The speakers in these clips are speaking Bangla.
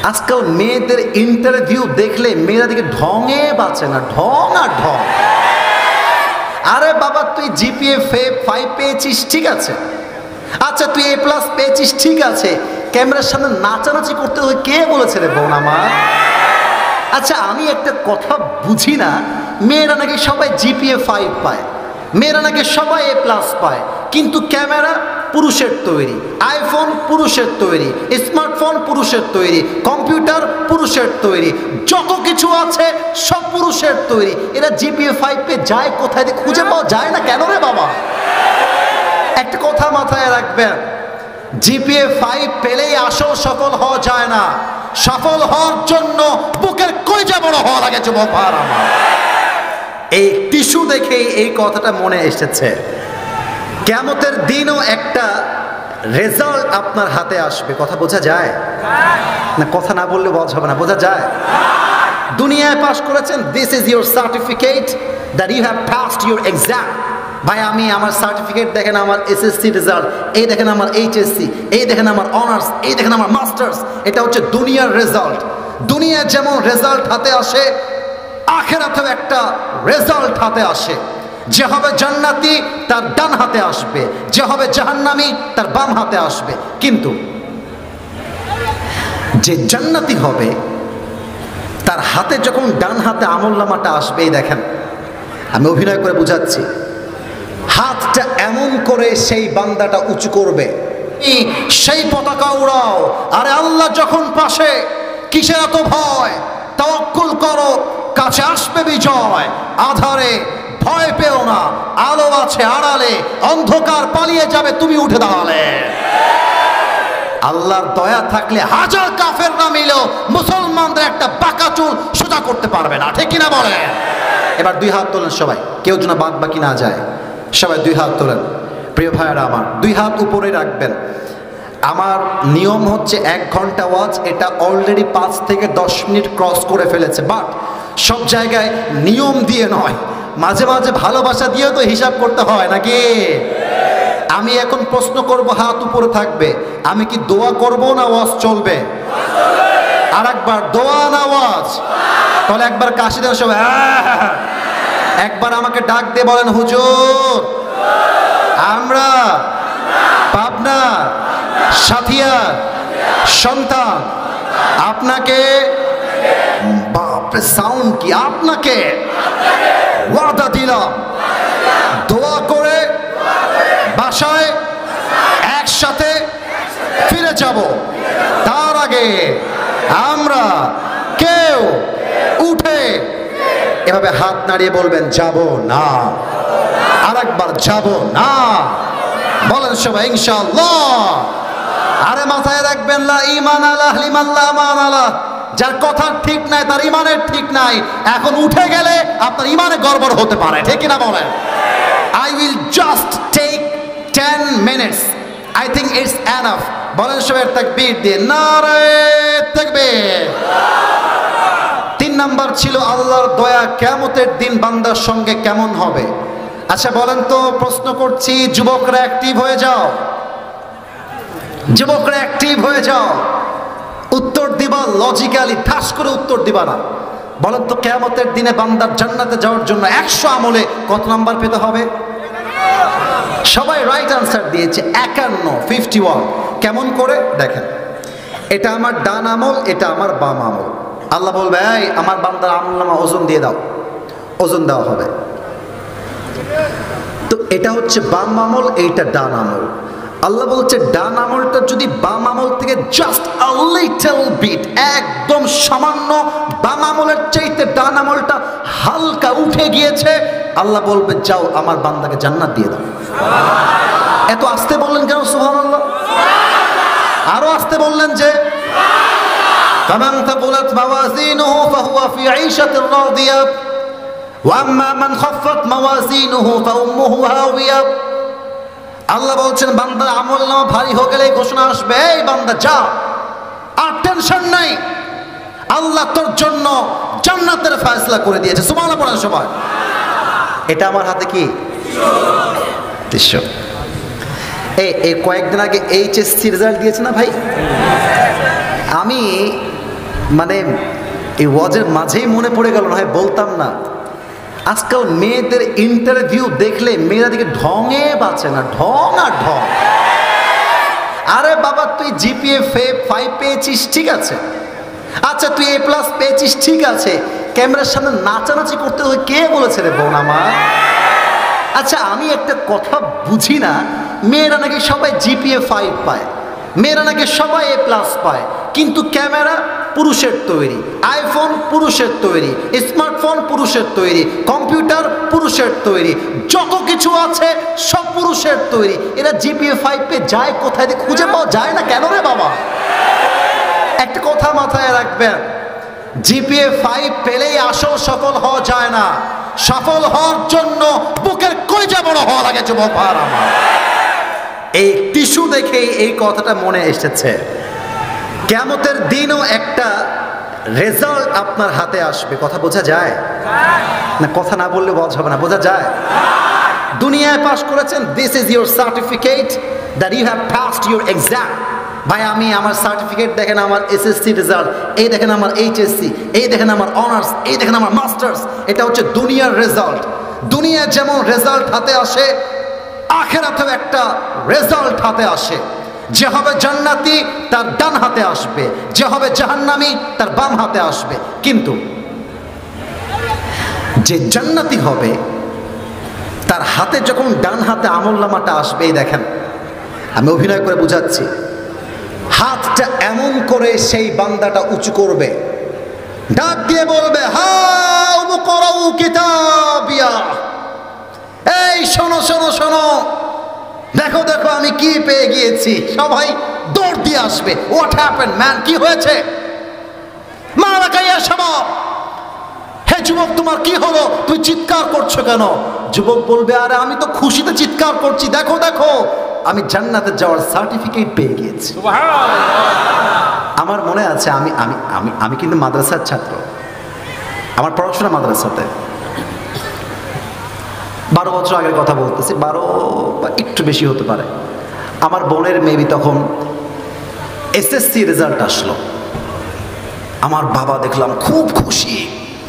আজকাল মেয়েদের ইন্টারভিউ দেখলে মেয়েরা দিকে ঢঙে বাঁচে না, ঢং আর ঢং। আরে বাবা তুই জিপিএ 5 পেয়েছিস ঠিক আছে, আচ্ছা তুই A+ পেয়েছিস ঠিক আছে, ক্যামেরার সামনে নাচানাচি করতে হয় কে বলেছে রে বোন আমার? আচ্ছা আমি একটা কথা বুঝি না, মেয়েরা নাকি সবাই জিপিএ 5 পায়, মেয়েরা নাকি সবাই A+ পায়, কিন্তু ক্যামেরা পুরুষের তৈরি, আইফোন পুরুষের তৈরি, স্মার্টফোন পুরুষের তৈরি, কম্পিউটার পুরুষের তৈরি, যত কিছু আছে সব পুরুষের তৈরি। এরা জিপিএ 5 পেয়ে যায় কোথায়, খুঁজে পাওয়া যায় না কেন রে বাবা? একটা কথা মাথায় রাখবেন, জিপিএ 5 পেলেই আসল সফল হওয়া যায় না, সফল হওয়ার জন্য বুকের কলিজা বড় হওয়া লাগে যুবক ভাইরা আমার। এই টিস্যু দেখেই এই কথাটা মনে এসেছে। কিয়ামতের দিনও একটা রেজাল্ট আপনার হাতে আসবে, কথা বোঝা যায় না? কথা না বললে বোঝা হবে না, বোঝা যায়? দুনিয়ায় পাস করেছেন, this is your certificate that you have passed your exam. ভাই আমি আমার সার্টিফিকেট দেখেন, আমার এসএসসি রেজাল্ট, এই দেখেন আমার এইচএসসি, এই দেখেন আমার অনার্স, এই দেখেন আমার মাস্টার্স। এটা হচ্ছে দুনিয়ার রেজাল্ট। দুনিয়ায় যেমন রেজাল্ট হাতে আসে, আখিরাতেও একটা রেজাল্ট হাতে আসে। যে হবে জান্নাতি তার ডান হাতে আসবে, যে হবে জাহান্নামী তার বাম হাতে আসবে। কিন্তু যে জান্নাতি হবে তার হাতে যখন ডান হাতে আমলনামাটা আসবে, এই দেখেন আমি অভিনয় করে বুঝাচ্ছি, হাতটা এমন করে সেই বান্দাটা উঁচু করবে, সেই পতাকা উড়াও। আরে আল্লাহ যখন পাশে, কিসের এত ভয়? তাওয়াক্কুল করো, কাছে আসবে বিজয়। আধারে ভয় পেও না, আলো আছে আড়ালে, অন্ধকার পালিয়ে যাবে তুমি উঠে দাঁড়ালে। আল্লাহর দয়া থাকলে হাজার কাফের না মিলেও মুসলমানদের একটা বাঁকা চুল সোজা করতে পারবে না, ঠিক কিনা বলে? এবার দুই হাত তোলেন সবাই, কেউ যেন বাদ বাকি না যায়। সবাই দুই হাত তোলেন। প্রিয় ভাইয়েরা আমার, দুই হাত উপরে রাখবেন। আমার নিয়ম হচ্ছে 1 ঘন্টা ওয়াজ, এটা অলরেডি 5 থেকে 10 মিনিট ক্রস করে ফেলেছে। বাট সব জায়গায় নিয়ম দিয়ে নয়, মাঝে মাঝে ভালোবাসা দিয়েও তো হিসাব করতে হয় নাকি? আমি এখন প্রশ্ন করব, হাত উপরে থাকবে, আমি কি দোয়া করব না ওয়াজ চলবে? আর একবার দোয়া না ওয়াজ? তাহলে একবার কাশি দেন সবাই। একবার আমাকে ডাক দিয়ে বলেন, হুজুর আমরা পাবনা সাথিয়ার সন্তান আপনাকে, বাপরে সাউন্ড কি, আপনাকে ওয়াদা দিলাম দোয়া করে বাসায় একসাথে ফিরে যাব। তার আগে আমরা কেউ উঠে এভাবে হাত নাড়িয়ে বলবেন যাব না। আর একবার যাব না বলেন সবাই ইনশাআল্লাহ। আরে মাথায় রাখবেন, লা ঈমান আলা লিমান লা ঈমান আলা, যার কথা ঠিক নাই তার ঈমানের ঠিক নাই। এখন উঠে গেলে আপনার ঈমানে গড়বড় হতে পারে, ঠিক কিনা বলেন? I will just take 10 minutes. I think it's enough. বলেন সবাই তাকবীর দিয়ে, নারে তাকবীর। 3 নাম্বার ছিল আল্লাহর দয়া কিয়ামতের দিন বান্দার সঙ্গে কেমন হবে। আচ্ছা বলেন তো, প্রশ্ন করছি, যুবকরা অ্যাক্টিভ হয়ে যাও, যুবকরা অ্যাক্টিভ হয়ে যাও। উত্তর দিবা লজিক্যালি, ঠাস করে উত্তর দিবা না। বলেন তো কিয়ামতের দিনে বান্দার জান্নাতে যাওয়ার জন্য 100 আমলে কত নাম্বার পেতে হবে? সবাই রাইট আনসার দিয়েছে 51। কেমন করে দেখেন, এটা আমার ডান আমল, এটা আমার বাম আমল। আল্লাহ বলবে, এই আমার বান্দার আমলনামা ওজন দিয়ে দাও, ওজন দেওয়া হবে। তো এটা হচ্ছে বাম আমল, এইটা ডান আমল। আল্লাহ বলছে ডান আমলটা যদি বাম আমল থেকে জাস্ট আ লিটল বিট, একদম সামান্য বাম আমলের চাইতে ডান আমলটা হালকা উঠে গিয়েছে, আল্লাহ বলবে যাও আমার বান্দাকে জান্নাত দিয়ে দাও। এত আস্তে বললেন কেন সুবহানাল্লাহ? আরো আস্তে বললেন যে, ফামান তাকুলাত মাওয়াজিনুহু ফাহুয়া ফি ঈশাতির রাদিয়া ওয়া আম্মা মান খাফফাত মাওয়াজিনুহু ফাউম্মুহু হাওিয়া। আল্লাহ বলছেন বান্দার আমলনামা ভারী হয়ে গেলে ঘোষণা আসবে, এই বান্দা যা, আর টেনশন নাই, আল্লাহ তোর জন্য জান্নাতের ফয়সালা করে দিয়েছে। সুবহানাল্লাহ পড়েন সবাই। এটা আমার হাতে কি টিস্যু। এই কয়েকদিন আগে এইচএসসি রেজাল্ট দিয়েছে না ভাই? আমি মানে এই ওয়াজের মাঝেই মনে পড়ে গেল, না হয় বলতাম না। আজকাল মেয়েদের ইন্টারভিউ দেখলে মেয়েরা দিকে ঢঙে বাঁচে না, ঢং আর ঢং। আরে বাবা তুই জিপিএ 5 পেয়েছিস ঠিক আছে, আচ্ছা তুই A+ পেয়েছিস ঠিক আছে, ক্যামেরার সামনে নাচানাচি করতে হয় কে বলেছে রে বোন আমার? আচ্ছা আমি একটা কথা বুঝি না, মেয়েরা নাকি সবাই জিপিএ 5 পায়, মেয়েরা নাকি সবাই A+ পায়, কিন্তু ক্যামেরা পুরুষের তৈরি, আইফোন পুরুষের তৈরি, স্মার্টফোন পুরুষের তৈরি, কম্পিউটার পুরুষের তৈরি, যত কিছু আছে সব পুরুষের তৈরি। এরা জিপিএ 5 পেয়ে যায় কোথায়, খুঁজে পাওয়া যায় না কেন রে বাবা? একটা কথা মাথায় রাখবেন, জিপিএ 5 পেলেই আসল সফল হওয়া যায় না, সফল হওয়ার জন্য বুকের কলিজা বড় হওয়া লাগে যুবক ভাইরা আমার। এই টিস্যু দেখেই এই কথাটা মনে এসেছে। কিয়ামতের দিনও একটা রেজাল্ট আপনার হাতে আসবে, কথা বোঝা যায় না? কথা না বললে বোঝা হবে না, বোঝা যায়? দুনিয়ায় পাস করেছেন, this is your certificate that you have passed your exam. ভাই আমি আমার সার্টিফিকেট দেখেন, আমার এসএসসি রেজাল্ট, এই দেখেন আমার এইচএসসি, এই দেখেন আমার অনার্স, এই দেখেন আমার মাস্টার্স। এটা হচ্ছে দুনিয়ার রেজাল্ট। দুনিয়ায় যেমন রেজাল্ট হাতে আসে, আখিরাতেও একটা রেজাল্ট হাতে আসে। যে হবে জান্নাতি তার ডান হাতে আসবে, যে হবে জাহান্নামী তার বাম হাতে আসবে। কিন্তু যে জান্নাতি হবে তার হাতে যখন ডান হাতে আমলনামাটা আসবে, এই দেখেন আমি অভিনয় করে বুঝাচ্ছি, হাতটা এমন করে সেই বান্দাটা উঁচু করবে, ডাক দিয়ে বলবে হাউ মুকরাউ কিতাবিয়া, এই শোনো শোনো শোনো, দেখো দেখো আমি কি পেয়ে গিয়েছি। সবাই দৌড় দিয়ে আসবে, হোয়াট হ্যাপেন্ড ম্যান, কি হয়েছে? মালাকা ইয়া শাবাব, হে যুবক তোমার কি হলো, তুই চিৎকার করছো কেন? যুবক বলবে আরে আমি তো খুশিতে চিৎকার করছি, দেখো দেখো আমি জান্নাতে যাওয়ার সার্টিফিকেট পেয়ে গিয়েছি। আমার মনে আছে আমি আমি আমি আমি কিন্তু মাদ্রাসার ছাত্র, আমার পড়াশোনা মাদ্রাসাতে। 12 বছর আগের কথা বলতেছি, 12 বা একটু বেশি হতে পারে। আমার বোনের মেবি তখন এসএসসি রেজাল্ট আসলো। আমার বাবা দেখলাম খুব খুশি,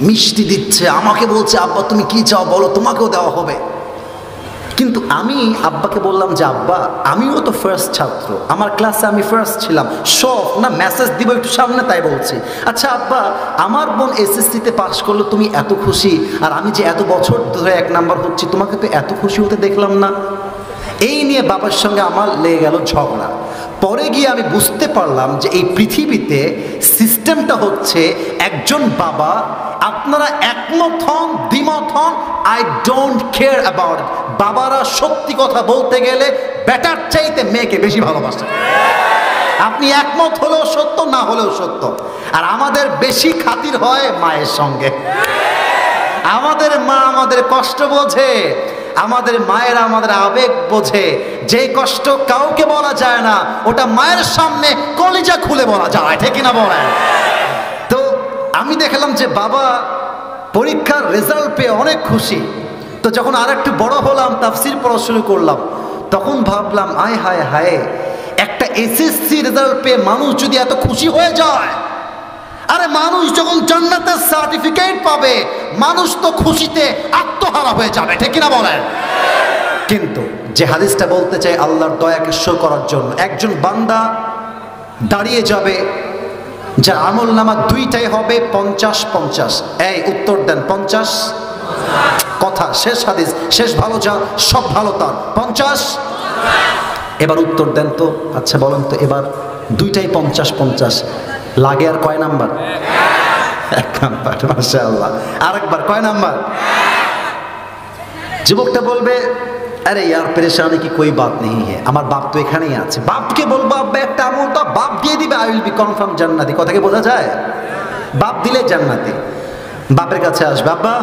মিষ্টি দিচ্ছে, আমাকে বলছে আব্বা তুমি কি চাও বলো, তোমাকেও দেওয়া হবে। কিন্তু আমি আব্বাকে বললাম যে আব্বা আমিও তো ফার্স্ট ছাত্র, আমার ক্লাসে আমি ফার্স্ট ছিলাম, সব না মেসেজ দিব একটু সামনে, তাই বলছি। আচ্ছা আব্বা আমার বোন এসএসসিতে পাস করলো, তুমি এত খুশি, আর আমি যে এত বছর ধরে 1 নাম্বার হচ্ছি, তোমাকে তো এত খুশি হতে দেখলাম না। এই নিয়ে বাবার সঙ্গে আমার লেগে গেল ঝগড়া। পরে গিয়ে আমি বুঝতে পারলাম যে এই পৃথিবীতে সিস্টেমটা হচ্ছে, একজন বাবা আপনারা একমত হন দ্বিমত হন, I don't care about it. বাবারা সত্যি কথা বলতে গেলে বেটার চাইতে মেয়েকে বেশি ভালোবাসে। আপনি একমত হলেও সত্য, না হলেও সত্য। আর আমাদের বেশি খাতির হয় মায়ের সঙ্গে। আমাদের মা আমাদের কষ্ট বোঝে, আমাদের মায়েরা আমাদের আবেগ বোঝে। যে কষ্ট কাউকে বলা যায় না, ওটা মায়ের সামনে কলিজা খুলে বলা যায়, ঠিক কিনা বলেন? তো আমি দেখলাম যে বাবা পরীক্ষার রেজাল্ট পেয়ে অনেক খুশি। তো যখন আর একটু বড় হলাম, তাফসির পড়া শুরু করলাম, তখন ভাবলাম আয় হায় হায়, একটা এসএসসি রেজাল্ট পেয়ে মানুষ যদি এত খুশি হয়ে যায়, আরে মানুষ যখন জান্নাতের সার্টিফিকেট পাবে, মানুষ তো খুশিতে আত্মহারা হয়ে যাবে, ঠিক কিনা বলেন? কিন্তু যে হাদিসটা বলতে চাই আল্লাহর দয়াকে শো করার জন্য, একজন বান্দা দাঁড়িয়ে যাবে যার আমল নামা দুইটাই হবে 50-50। এই উত্তর দেন 50। কথা শেষ, হাদিস শেষ, ভালো যা সব ভালো তার 50। এবার উত্তর দেন তো, আচ্ছা বলেন তো, এবার দুইটাই 50-50 লাগে, আর কয় নাম্বার? 1 নাম্বার, মাশাআল্লাহ। আরেকবার কয় নাম্বার? যুবকটা বলবে আরে ইয়ার পরেশানি কি কোই বাত নেই है, আমার বাপ তো এখানেই আছে। বাপকে বলবো আব্বা একটা আমল তো, বাপ দিয়ে দিবে, আই উইল বি কনফার্ম জান্নাতি। কথা কি বোঝা যায়? বাপ দিলে জান্নাতি। বাপের কাছে আসবে, আব্বা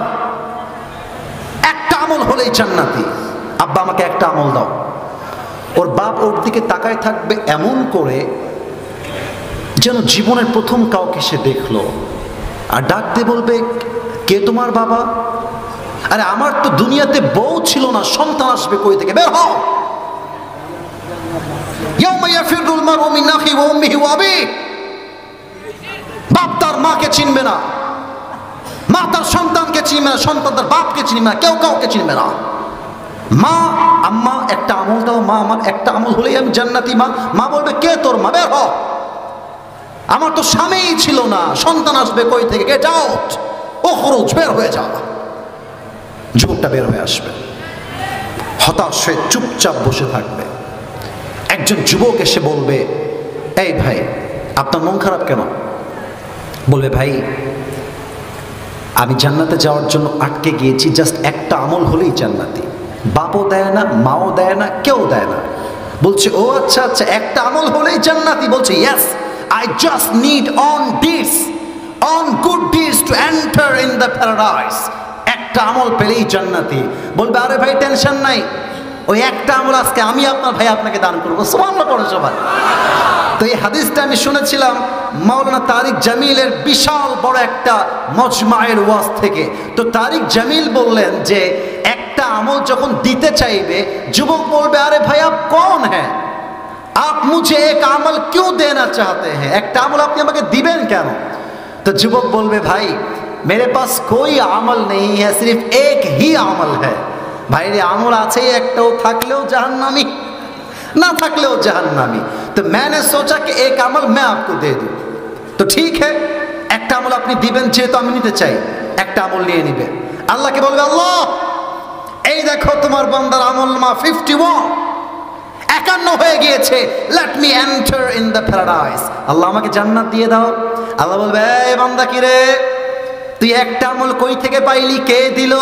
একটা আমল হলেই জান্নাতি, আব্বা আমাকে একটা আমল দাও। ওর বাপ ওর দিকে তাকায় থাকবে এমন করে যেন জীবনের প্রথম কাউকে সে দেখলো, আর ডাক দিয়ে বলবে কে তোমার বাবা? আরে আমার তো দুনিয়াতে বউ ছিল না, সন্তান আসবে কই থেকে, বের হও। ইয়াউমা ইয়াফিরুল মারউ মিন আখিহি ওয়া উম্মিহি ওয়া আবিহি। বাপ তার চিনবে না, মা তার সন্তানকে চিনবে না, সন্তান তার বাপকে চিনবে না, কেউ কাউকে চিনবে না। মা, আম্মা একটা আমল দাও, মা আমার একটা আমল হলেই আমি জান্নাতি। মা বলবে কে তোর মা, বের হ, আমার তো স্বামীই ছিল না, সন্তান আসবে কই থেকে, গেট আউট, ও খরচ, বের হয়ে যা। যুবকটা বের হয়ে আসবে, হতাশ হয়ে চুপচাপ বসে থাকবে। একজন যুবক এসে বলবে, এই ভাই আপনার মন খারাপ কেন? বলবে ভাই আমি জান্নাতে যাওয়ার জন্য আটকে গিয়েছি, জাস্ট একটা আমল হলেই জান্নাতি। বাপও দেয় না, মাও দেয় না, কেউ দেয় না। বলছে ও আচ্ছা আচ্ছা, একটা আমল হলেই জান্নাতি। বলছে yes, I just need on deeds, on good deeds to enter in the paradise. একটা আমল পেলেই জান্নাতি। বলবে আরে ভাই টেনশন নাই, ওই একটা আমল আজকে আমি আপনার ভাই আপনাকে দান করবো। সুবহানাল্লাহ পড়ে সবাই। তো এই হাদিসটা আমি শুনেছিলাম মাওলানা তারিক জামিলের বিশাল বড় একটা মজমায়ের ওয়াজ থেকে। তো তারিক জামিল বললেন যে একটা আমল যখন দিতে চাইবে, যুবক বলবে আরে ভাই আপ কौन है, आप मुझे एक अमल क्यों देना चाहते हैं, একটা আমল আপনি আমাকে দিবেন কেন? তো যুবক বলবে ভাই मेरे पास कोई अमल नहीं है, सिर्फ एक ही अमल है। भाई रे আমল আছে একটাও, থাকলেও জাহান্নামী ना থাকলেও জাহান্নামী। तो मैंने सोचा कि एक अमल मैं आपको दे दूं। तो ठीक है, একটা আমল আপনি দিবেন, যেহেতু আমি নিতে চাই, একটা আমল নিয়ে নিবে। আল্লাহকে বলবে আল্লাহ এই দেখো তোমার বান্দার আমল নামা 51 হয়ে গিয়েছে, let me enter in the paradise. Allah আমাকে জান্নাত দিয়ে দাও। আল্লাহ বলবে এই বান্দা কি রে, তুই একটা আমল কই থেকে পাইলি, কে দিল?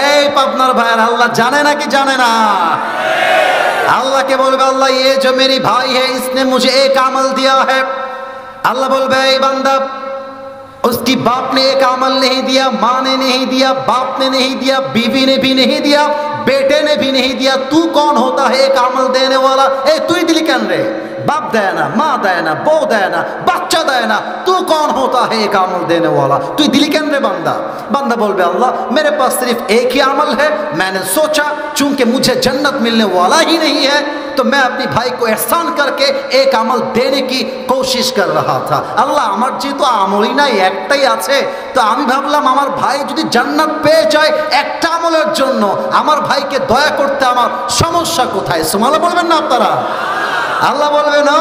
এই পাবনার ভাইয়ের আল্লাহ জানে নাকি জানে না? আল্লাহকে বলবে আল্লাহ ये जो मेरी भाई है इसने मुझे एक अमल दिया है। अल्लाह बोलबे ए बंदा उसकी बाप ने एक अमल नहीं दिया, माँ ने नहीं दिया, बाप ने नहीं दिया, बीवी ने भी नहीं दिया, बेटे ने भी नहीं दिया, तू कौन होता है एक अमल देने वाला? ए तू ही दिली कन रे, बाप देय ना, माँ देय ना, बो देय ना, बच्चा देय ना, तू कौन होता है एक अमल देने वाला? तू दिली कन रे बंदा? बंदा बोलबे अल्लाह मेरे पास सिर्फ एक ही अमल है, मैंने सोचा चूंकि मुझे जन्नत मिलने वाला ही नहीं है तो मैं अपनी भाई को एहसान करके एक अमल देने की कोशिश कर रहा था। अल्लाह আমার যেহেতু আমলই নাই, একটাই আছে, তো আমি ভাবলাম আমার ভাই যদি জান্নাত পেয়ে যায় একটা আমলের জন্য, আমার ভাইকে দয়া করতে আমার সমস্যা কোথায়? সুবহানাল্লাহ বলবেন না আপনারা? अल्लाह बोलबे ना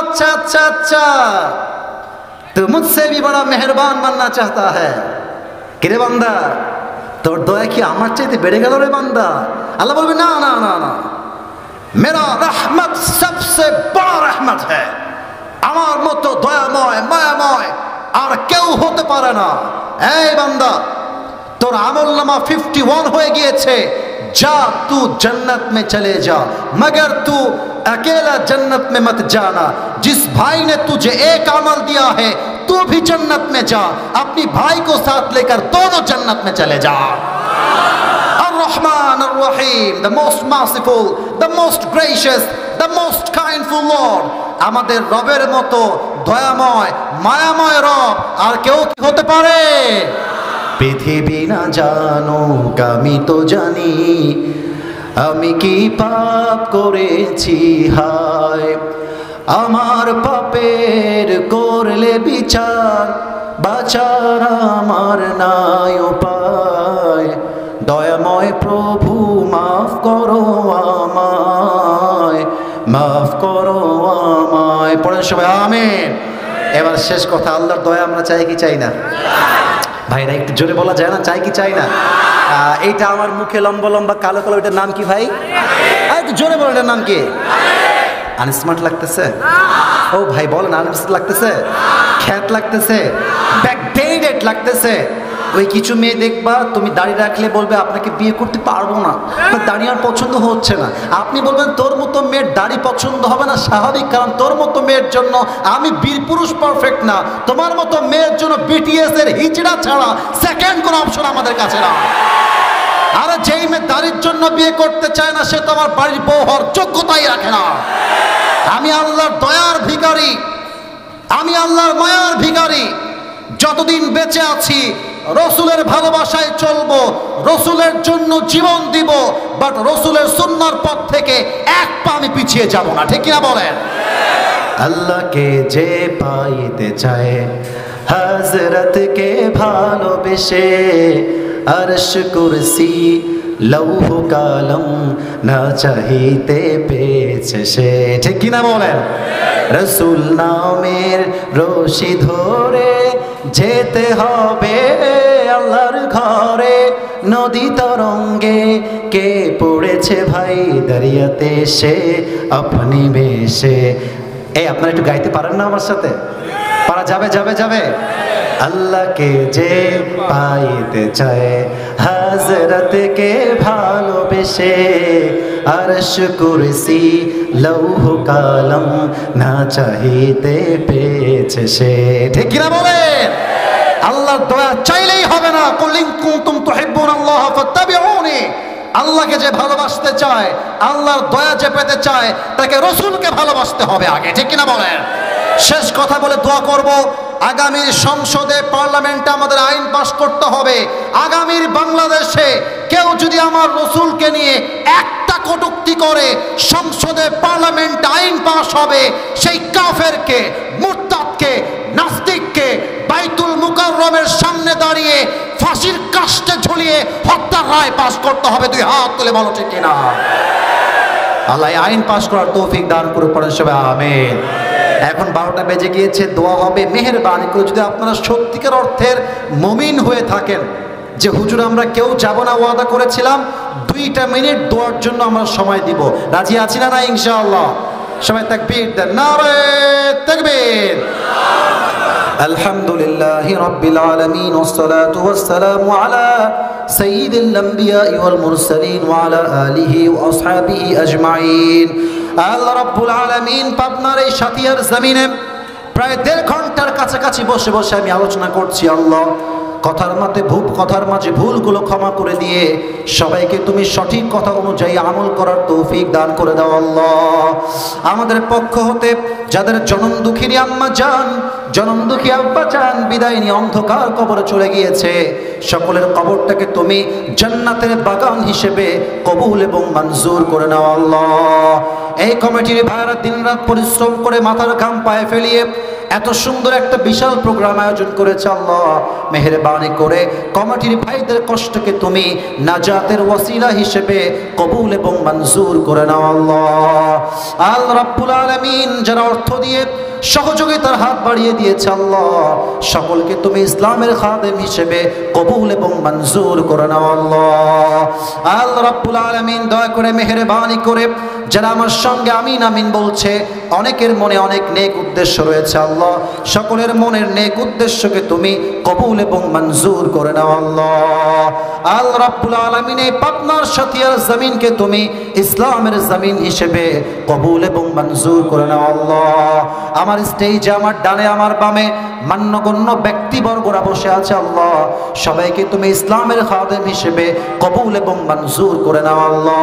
अच्छा अच्छा अच्छा तू मुझसे भी बड़ा मेहरबान बनना चाहता है। किरे बंदा তোর দয়া কি আমার চাইতে বেড়ে গেল রে বান্দা? আল্লাহ বলবে না না না না, मेरा रहमत सबसे बड़ा रहमत है, আমার মতো দয়াময় মায়াময় আর কেউ হতে পারে না। এই বান্দা তোর আমলনামা 51 হয়ে গিয়েছে, जा तू जन्नत में चले जा, मगर तू अकेला जन्नत में मत जाना। जिस भाई ने तुझे एक अमल दिया है तू भी जन्नत में जा, अपनी भाई को साथ लेकर दोनों जन्नत में चले जा। Ar-Rahman Ar-Rahim, the most merciful, the most gracious, the most kindful Lord, আমাদের রবের মতো দয়াময় মায়াময় রব আর কেউ কি হতে পারে? পৃথিবী না জানুক আমি তো জানি, আমি কি পাপ করেছি হায়, আমার পাপের করলে বিচার, বাঁচার আমার নাই উপায়, দয়াময় প্রভু মাফ করো আমায়, মাফ করো আমায়। পড়েন সবাই আমিন। এবার শেষ কথা, আল্লাহর দয়া আমরা চাই কি চাই না? ভাইরা একটু জোরে বলা যায় না, চাই কি চাই না? এইটা আমার মুখে লম্বা লম্বা কালো কালো, এটার নাম কি ভাই? একটু জোরে বলো, এটার নাম কি? আনস্মার্ট লাগতেছে? ও ভাই বলেন, আনস্মার্ট লাগতেছে? খ্যাত লাগতেছে? ব্যাকডেটেড লাগতেছে? ওই কিছু মেয়ে দেখবা তুমি দাড়ি রাখলে বলবে আপনাকে বিয়ে করতে পারবো না, দাড়ি আর পছন্দ হচ্ছে না। আপনি বলবেন তোর মতো মেয়ের দাড়ি পছন্দ হবে না, স্বাভাবিক, কারণ তোর মতো মেয়ের জন্য আমি বীর পুরুষ পারফেক্ট না, তোমার মতো মেয়ের জন্য বিটিএস এর হিজড়া ছাড়া সেকেন্ড কোনো অপশন আমাদের কাছে না। আর যেই মেয়ে দাড়ির জন্য বিয়ে করতে চায় না সে তো আমার বাড়ির বউ হওয়ার যোগ্যতাই রাখে না। আমি আল্লাহর দয়ার ভিখারি, আমি আল্লাহর মায়ার ভিখারি, যতদিন বেঁচে আছি রসুলের ভালোবাসায় চলবো, রসুলের জন্য জীবন দিব, বাট রসুলের সুন্নাহর পথ থেকে এক পা আমি পিছিয়ে যাব না। ঠিক কিনা বলেন? আল্লাহকে যে পাইতে চায় হযরত কে ভালোবেসে আরশ কুরসি লৌহ কালম না চাহিতে পেয়েছে সে। ঠিক কিনা বলেন? রসুল নামের রশি ধরে যেতে হবে আল্লাহর ঘরে, নদী তরঙ্গে কে পড়েছে ভাই দরিয়াতে সে আপনি বেশে। এই আপনারা একটু গাইতে পারেন না আমার সাথে? পারা যাবে যাবে যাবে? আল্লাহকে যে পাইতে চায় হযরতকে ভালোবেসে আরশ কুরসি লৌহ কালম না চাহিতে পেয়েছে সে। ঠিক কিনা বলেন? আল্লাহর দয়া চাইলেই হবে না। কুল ইন কুনতুম তুহিব্বুনাল্লাহ ফাত্তাবিউনি। আল্লাহকে যে ভালোবাসতে চায়, আল্লাহর দয়া যে পেতে চায়, তাকে রসুলকে ভালোবাসতে হবে আগে। ঠিক কিনা বলেন? শেষ কথা বলে দোয়া করব, আগামীর সংসদে পার্লামেন্টে আমাদের আইন পাস করতে হবে। আগামীর বাংলাদেশে কেউ যদি আমার রসুলকে নিয়ে একটা কটূক্তি করে, সংসদে পার্লামেন্টে আইন পাস হবে, সেই কাফেরকে, মুরতাদকে, নাস্তিককে বাইতুল মুকাররমের সামনে দাঁড়িয়ে ফাঁসির কাস্টে ঝুলিয়ে হত্যার রায় পাস করতে হবে। দুই হাত তুলে বলো ঠিক কিনা? আল্লাহ আইন পাস করার তৌফিক দান করে পড়েন সবাই আমিন। এখন 12টা বেজে গিয়েছে, দোয়া হবে। মেহেরবানি করে যদি আপনারা সত্যিকার অর্থের মুমিন হয়ে থাকেন যে হুজুর আমরা কেউ যাব না ওয়াদা করেছিলাম, 2টা মিনিট দোয়ার জন্য আমরা সময় দিব, রাজি আছি না? না ইনশাআল্লাহ? সবাই তাকবীর দেন, নারে তাকবীর। আলহামদুলিল্লাহি রাব্বিল আলামিন ওয়াসসালাতু ওয়াসসালামু আলা সাইয়্যিদিল আমবিয়াই ওয়াল মুরসালিন ওয়া আলা আলিহি ওয়া আসহাবিহি আজমাইন। আল্লাহ রাব্বুল আলামিন পাবনার এই সাতিয়ার জমিনে প্রায় 1.5 ঘন্টার কাছাকাছি বসে বসে আমি আলোচনা করছি। আল্লাহ কথার মাঝে ভুলগুলো ক্ষমা করে দিয়ে সবাইকে তুমি সঠিক কথা অনুযায়ী আমল করার তৌফিক দান করে দাও আল্লাহ। আমাদের পক্ষ হতে যাদের জনম দুঃখিনী আম্মা জান, জনম দুঃখী আব্বা জান বিদায় নিয়ে অন্ধকার কবরে চলে গিয়েছে, সকলের কবরটাকে তুমি জান্নাতের বাগান হিসেবে কবুল এবং মঞ্জুর করে নাও আল্লাহ। এই কমিটির ভাইরা দিনরাত পরিশ্রম করে মাথার ঘাম পায়ে ফেলিয়ে এত সুন্দর একটা বিশাল প্রোগ্রাম আয়োজন করেছে আল্লাহ। মেহেরবানি করে কমিটির ভাইদের কষ্টকে তুমি নাজাতের ওয়াসিলা হিসেবে কবুল এবং মঞ্জুর করে নাও আল্লাহ। আল্লাহ রাব্বুল আলামিন যারা অর্থ দিয়ে সহযোগিতার হাত বাড়িয়ে দিয়েছে আল্লাহ, সকলকে তুমি ইসলামের খাদেম হিসেবে কবুল এবং মঞ্জুর করে নাও আল্লাহ। আল্লাহ রাব্বুল আলামিন দয়া করে মেহেরবানি করে যারা আমার সঙ্গে আমিন আমিন বলছে, অনেকের মনে অনেক নেক উদ্দেশ্য রয়েছে আল্লাহ, সকলের মনের নেক উদ্দেশ্যকে তুমি কবুল এবং মঞ্জুর করে নাও আল্লাহ। আল্লাহ রাব্বুল আলামিন এই পাবনার সাতিয়ার জমিনকে তুমি ইসলামের জমিন হিসেবে কবুল এবং মঞ্জুর করে নাও আল্লাহ। আমার স্টেজে আমার ডানে আমার বামে মান্যগণ্য ব্যক্তিবর্গরা বসে আছে আল্লাহ, সবাইকে তুমি ইসলামের খাদেম হিসেবে কবুল এবং মঞ্জুর করে নাও আল্লাহ।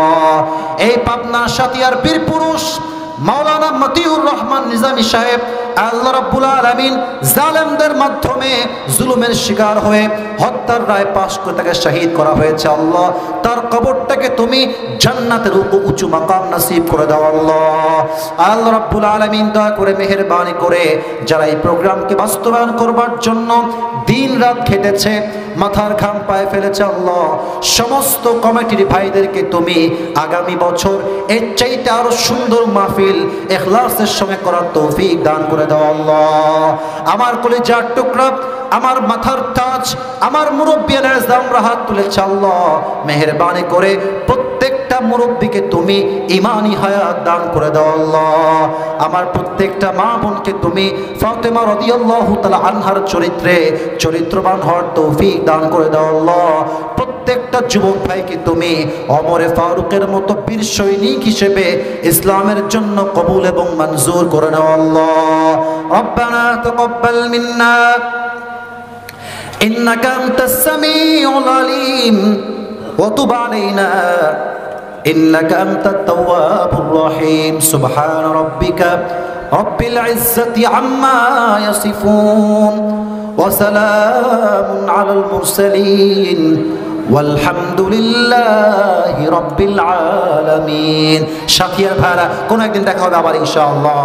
এই পাবনার সাতিয়ার বীর পুরুষ মাওলানা মতিউর রহমান নিজামী সাহেব, আল্লাহ রাব্বুল আলামিন জালেমদের মাধ্যমে জুলুমের শিকার হয়ে হত্যার রায় পাশ করে তাকে শহীদ করা হয়েছে আল্লাহ, তার কবরটাকে তুমি জান্নাতের উঁচু মাকাম নসিব করে দাও আল্লাহ। আল্লাহ রাব্বুল আলামিন দয়া করে মেহেরবানি করে যারা এই প্রোগ্রামকে বাস্তবায়ন করবার জন্য দিন রাত খেটেছে, মাথার ঘাম পায়ে ফেলেছে আল্লাহ, সমস্ত কমিটির ভাইদেরকে তুমি আগামী বছর এর চাইতে আরো সুন্দর মাহফিল ইখলাসের সঙ্গে করার তৌফিক দান করে দাও আল্লাহ। আমার কলিজার টুকরা, আমার মাথার তাজ, আমার মুরব্বিয়ান আজমরা হাত তুলেছে আল্লাহ, মেহেরবানি করে প্রত্যেকটা মুরব্বীকে তুমি ঈমানি হায়াত দান করে দাও আল্লাহ। আমার প্রত্যেকটা মা বোনকে তুমি ফাতেমা রাদিয়াল্লাহু তাআলা আনহার চরিত্রে চরিত্রবান হওয়ার তৌফিক দান করে দাও আল্লাহ। প্রত্যেকটা যুবক ভাইকে তুমি ওমরে ফারুকের মতো বীর সৈনিক হিসেবে ইসলামের জন্য কবুল এবং মঞ্জুর করে নাও আল্লাহ। রব্বানা তাকাব্বাল মিন্না ইন্নাকা আনতাস সামিউল আলিম ওয়া তুব আলাইনা ইন্নাকা আনতাত তাওয়াবুর রহিম। সুবহান রাব্বিকা রব্বিল ইজ্জাতি আম্মা ইয়াসিফুন ওয়া সালামুন আলাল মুরসালিন ওয়ালহামদুলিল্লাহি রাব্বিল আলামিন। সাথীর ভাইরা, কোন একদিন দেখা হবে আবার ইনশাআল্লাহ।